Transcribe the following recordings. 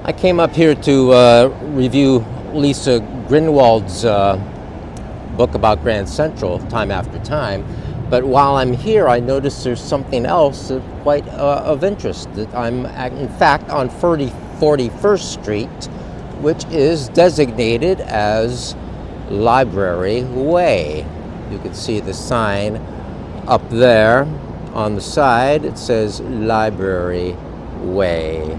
I came up here to review Lisa Grunwald's book about Grand Central, Time After Time. But while I'm here, I noticed there's something else quite of interest. That I'm, in fact, on 41st Street, which is designated as Library Way. You can see the sign up there on the side. It says Library Way.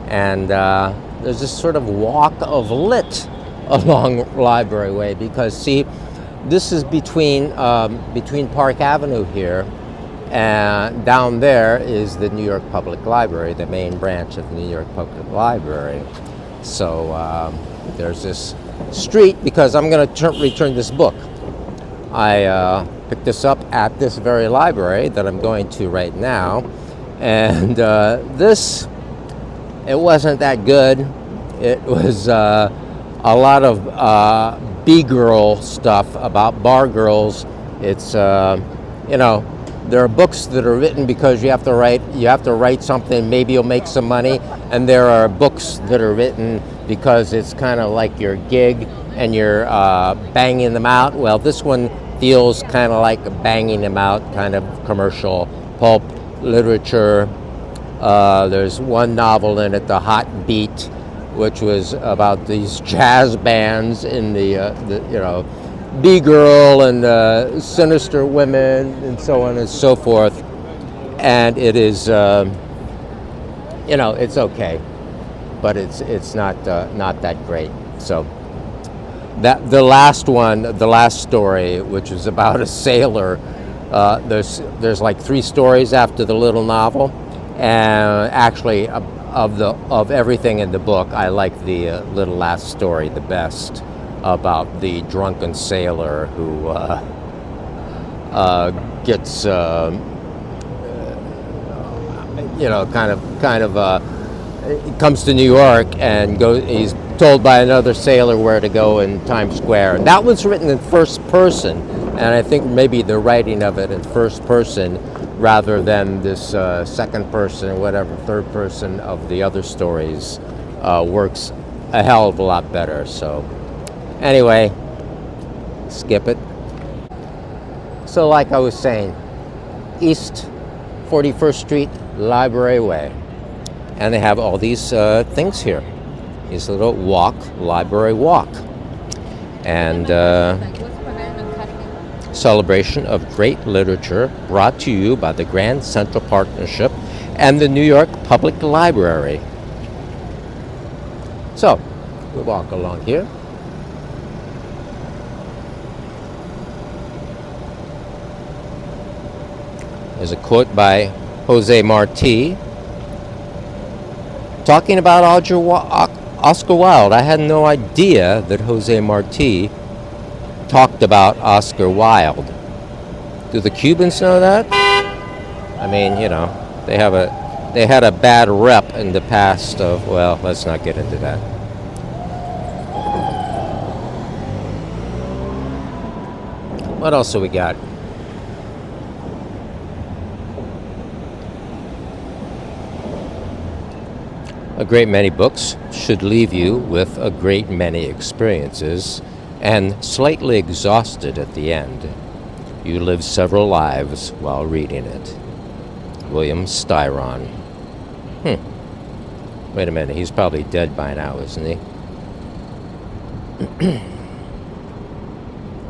And there's this sort of walk of lit along Library Way because, see, this is between Park Avenue here, and down there is the New York Public Library, the main branch of the New York Public Library. So there's this street because I'm going to return this book. I picked this up at this very library that I'm going to right now, and it wasn't that good. It was a lot of B-girl stuff about bar girls. It's there are books that are written because you have to write something, maybe you'll make some money, and there are books that are written because it's kind of like your gig and you're banging them out. Well, this one feels kind of like banging them out, kind of commercial pulp literature. There's one novel in it, The Hot Beat, which was about these jazz bands in the B-girl and sinister women and so on and so forth. And it is, it's okay, but it's not that great. So the last story, which is about a sailor. There's like 3 stories after the little novel. And actually, of everything in the book, I like the little last story the best, about the drunken sailor who gets, comes to New York and he's told by another sailor where to go in Times Square. And that was written in first person, and I think maybe the writing of it in first person rather than this second person, whatever, third person of the other stories works a hell of a lot better. So anyway, skip it. So like I was saying, East 41st Street, Library Way. And they have all these things here. These little library walk. And celebration of great literature brought to you by the Grand Central Partnership and the New York Public Library. So, we walk along here. There's a quote by Jose Marti talking about Oscar Wilde. I had no idea that Jose Marti talked about Oscar Wilde. Do the Cubans know that? I mean, they had a bad rep in the past of, well, let's not get into that. What else do we got? A great many books should leave you with a great many experiences and slightly exhausted at the end. You live several lives while reading it. William Styron. Wait a minute, he's probably dead by now, isn't he?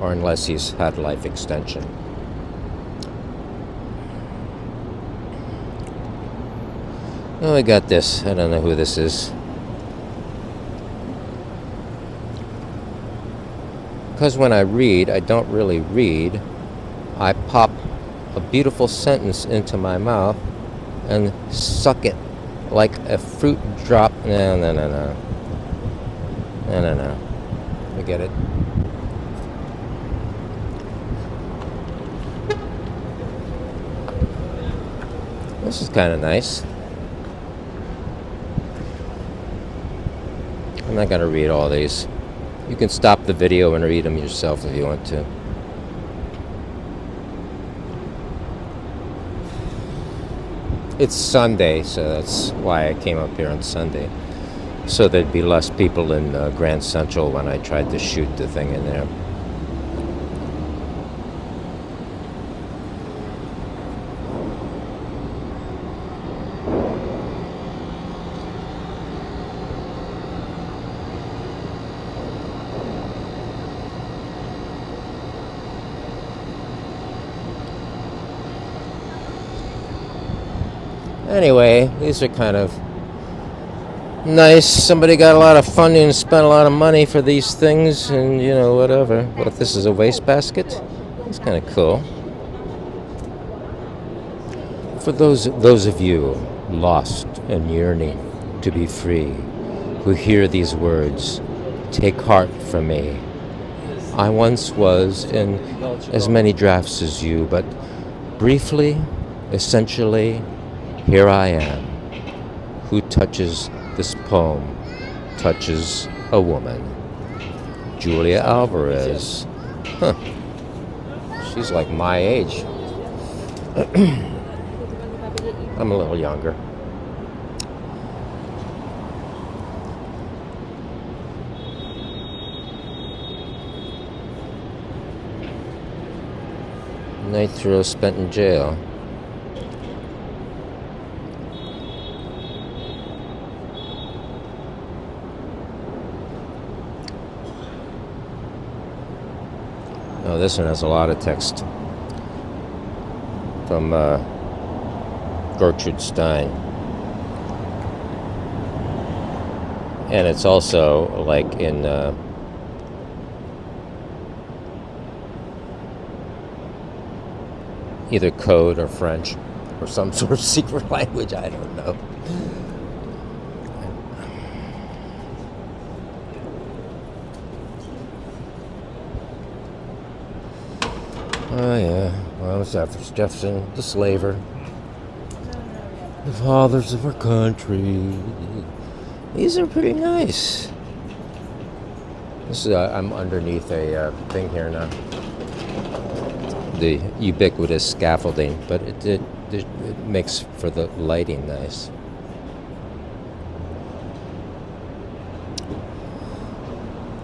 Or unless he's had life extension. Oh, I got this. I don't know who this is. Because when I read, I don't really read. I pop a beautiful sentence into my mouth and suck it like a fruit drop. No. Forget it. This is kind of nice. I'm not going to read all these. You can stop the video and read them yourself if you want to. it's Sunday, so that's why I came up here on Sunday. So there'd be less people in Grand Central when I tried to shoot the thing in there. Anyway, these are kind of nice. Somebody got a lot of funding and spent a lot of money for these things, and you know, whatever. But this is a wastebasket. It's kind of cool. For those of you lost and yearning to be free, who hear these words, take heart from me. I once was in as many drafts as you, but briefly, essentially, here I am. Who touches this poem touches a woman. Julia Alvarez. Huh. She's like my age. I'm a little younger. Night through spent in jail. Oh, this one has a lot of text from Gertrude Stein. And it's also like in either code or French or some sort of secret language, I don't know. Oh yeah, well, Thomas Jefferson, the slaver, the fathers of our country. These are pretty nice. This is I'm underneath a thing here now. The ubiquitous scaffolding, but it makes for the lighting nice.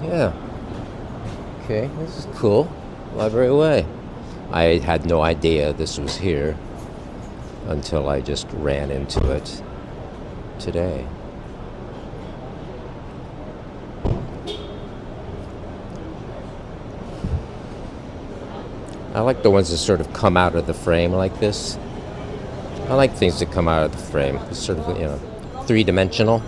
Yeah. Okay, this is cool. Library Way. I had no idea this was here until I just ran into it today. I like the ones that sort of come out of the frame like this. I like things that come out of the frame. It's sort of, you know, three-dimensional.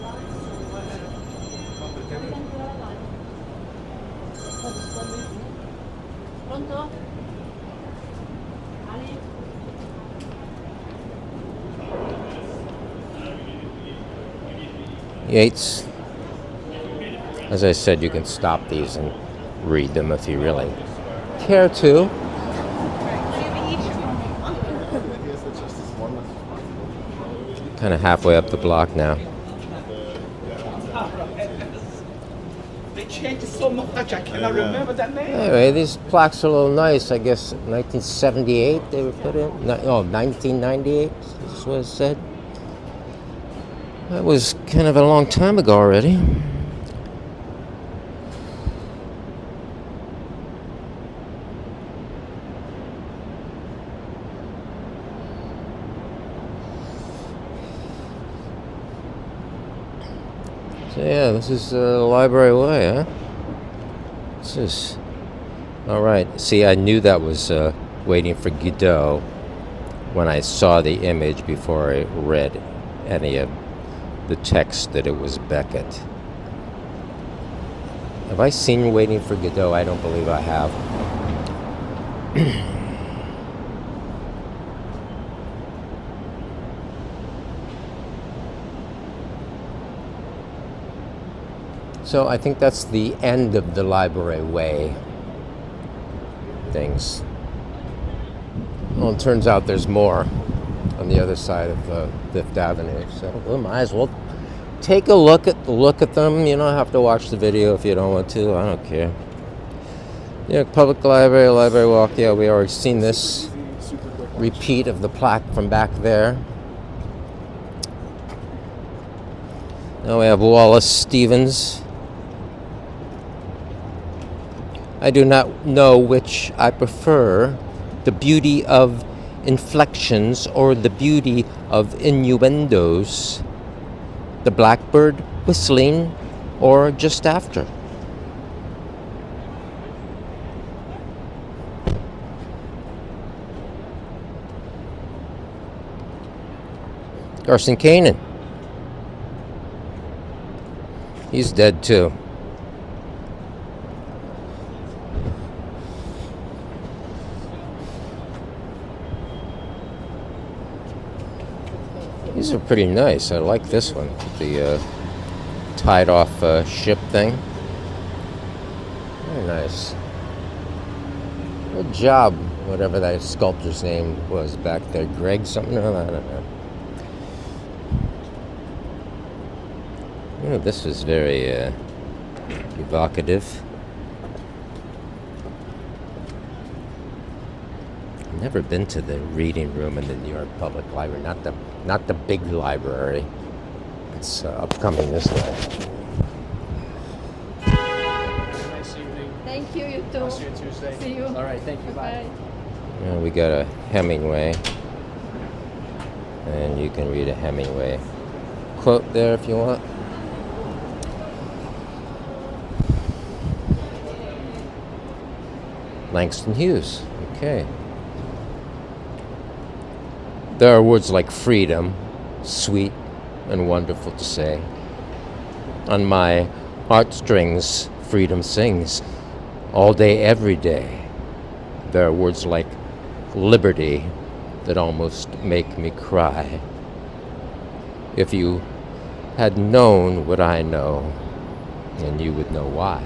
Yeats. As I said, you can stop these and read them if you really care to. Kind of halfway up the block now. They changed so much, I cannot remember that name. Anyway, these plaques are a little nice. I guess 1978 they were put in. No, 1998 is what it said. That was kind of a long time ago already. So yeah, this is Library Way, huh? This is... Alright, see, I knew that was Waiting for Godot when I saw the image before I read any of the text that it was Beckett. Have I seen Waiting for Godot? I don't believe I have. So I think that's the end of the Library Way things. Well, it turns out there's more on the other side of Fifth Avenue, so we might as well take a look at them. You don't have to watch the video if you don't want to. I don't care. Yeah, public library, library walk. Yeah, we already seen this repeat of the plaque from back there. Now we have Wallace Stevens. I do not know which I prefer, the beauty of inflections or the beauty of innuendos, the blackbird whistling or just after. Garson Kanin. He's dead too. These are pretty nice. I like this one. The tied off ship thing. Very nice. Good job, whatever that sculptor's name was back there. Greg something? I don't know. Oh, this was very evocative. I've never been to the reading room in the New York Public Library. Not the big library. It's upcoming this way. Nice evening. Thank you, you too. I'll see you Tuesday. See you. All right, thank you. Bye. Yeah, we got a Hemingway. And you can read a Hemingway quote there if you want. Langston Hughes. Okay. There are words like freedom, sweet and wonderful to say. On my heartstrings, freedom sings, all day, every day. There are words like liberty that almost make me cry. If you had known what I know, then you would know why.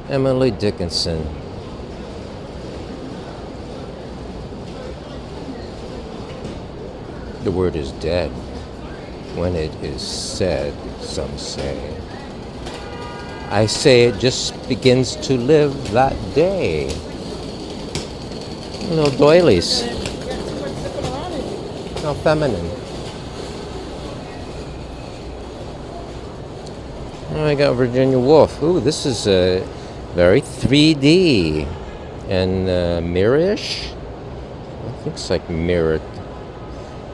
Emily Dickinson. The word is dead when it is said, some say. I say it just begins to live that day. Little doilies. How feminine. Oh, I got Virginia Woolf. Ooh, this is very 3D and mirror-ish. I think it's like mirror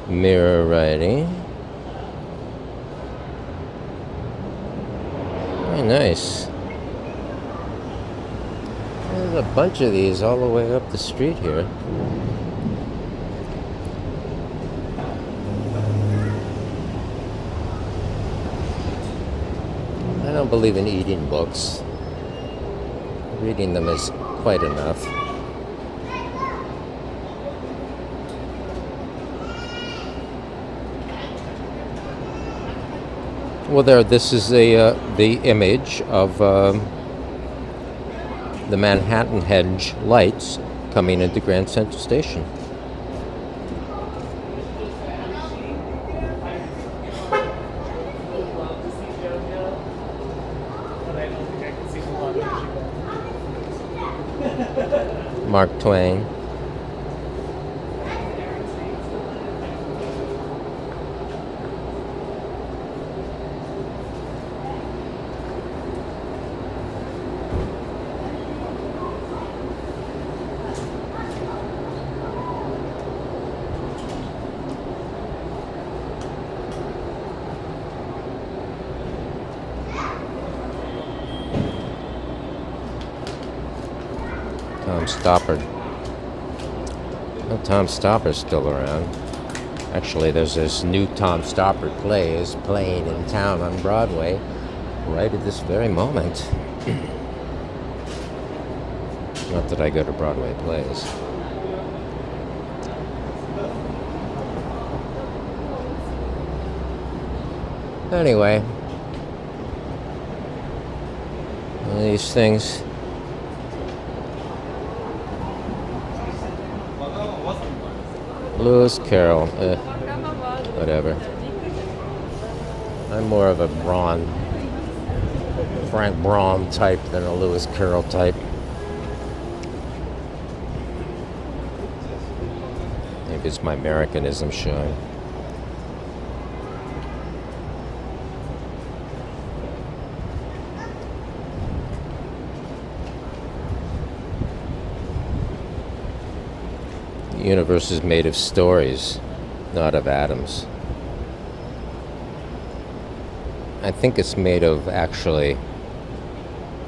writing. Very nice. There's a bunch of these all the way up the street here. I don't believe in eating books. Reading them is quite enough. Well, this is the image of the Manhattan Hedge lights coming into Grand Central Station. Mark Twain. Tom Stoppard. Well, Tom Stoppard's still around. Actually, there's this new Tom Stoppard play is playing in town on Broadway right at this very moment. Not that I go to Broadway plays. Anyway, one of these things. Lewis Carroll, whatever. I'm more of a Frank Braun type than a Lewis Carroll type. Maybe it's my Americanism showing. The universe is made of stories, not of atoms. I think it's made of actually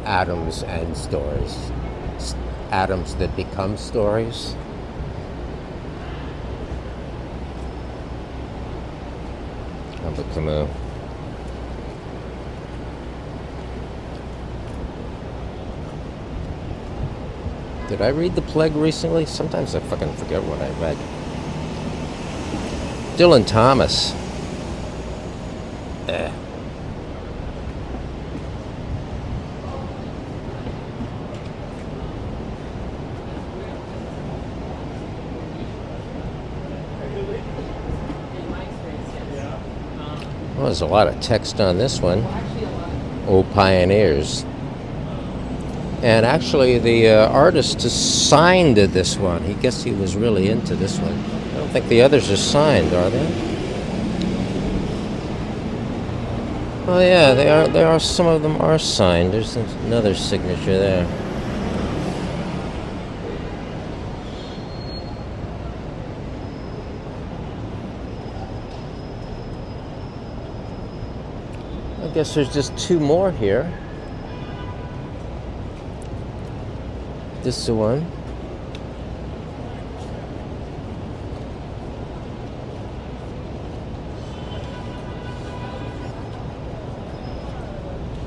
atoms and stories. Atoms that become stories. Albert Camus. Did I read The Plague recently? Sometimes I fucking forget what I read. Dylan Thomas. Well, there's a lot of text on this one. Old Pioneers. And actually, the artist is signed to this one. He guessed he was really into this one. I don't think the others are signed, are they? Oh yeah, they are. They are. Some of them are signed. There's another signature there. I guess there's just two more here. This is the one.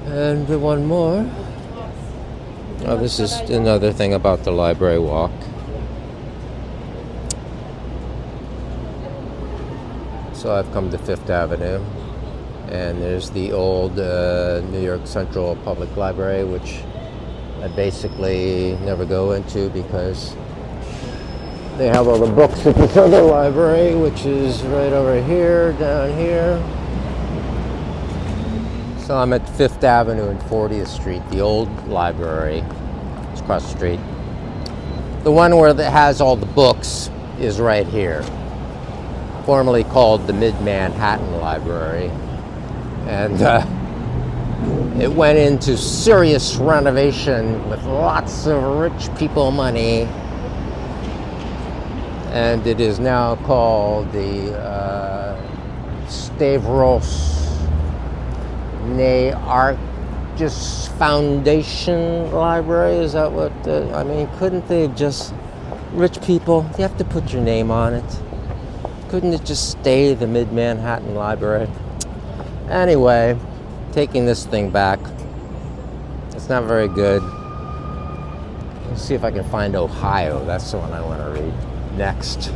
And one more. Oh, this is another thing about the library walk. So I've come to Fifth Avenue. And there's the old New York Central Public Library, which I basically never go into because they have all the books at this other library, which is right over here, down here. So I'm at 5th Avenue and 40th Street, the old library. It's across the street. The one where it has all the books is right here, formerly called the Mid-Manhattan Library. And it went into serious renovation with lots of rich people money. And it is now called the Stavros Nearchus Foundation Library. Is that what? I mean, couldn't they just, rich people, you have to put your name on it. Couldn't it just stay the Mid-Manhattan Library? Anyway, taking this thing back. It's not very good. Let's see if I can find Ohio. That's the one I want to read next.